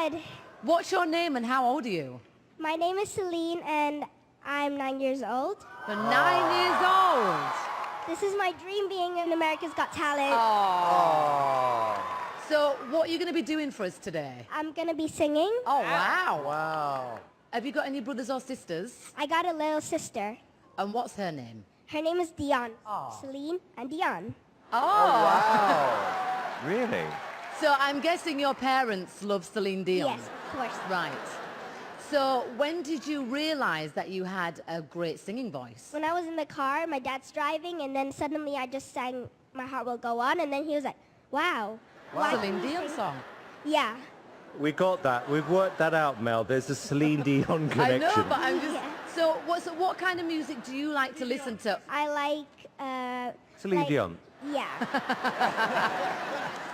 Good. What's your name and how old are you? My name is Celine and I'm 9 years old. You're 9 years old. This is my dream, being in America's Got Talent. So what are you going to be doing for us today? I'm going to be singing. Oh, wow. Wow. Have you got any brothers or sisters? I got a little sister. And what's her name? Her name is Dion. Celine and Dion. Wow. Really? So I'm guessing your parents love Celine Dion? Yes, of course. Right. So when did you realize that you had a great singing voice? When I was in the car, my dad's driving, and then suddenly I just sang My Heart Will Go On, and then he was like, wow. Why Celine can you Dion sing?" song. Yeah. We got that. We've worked that out, Mel. There's a Celine Dion I connection. know, but I'm just... Yeah. So what kind of music do you like to listen to? I like, Celine Dion. Yeah.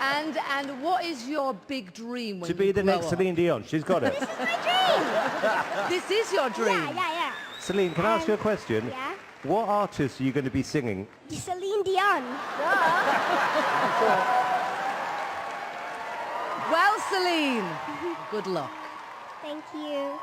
And what is your big dream when To be you the grow next up? Celine Dion. She's got it. This is my dream. This is your dream? Yeah. Celine, can I ask you a question? Yeah. What artist are you going to be singing? Celine Dion. Well, Celine, good luck. Thank you.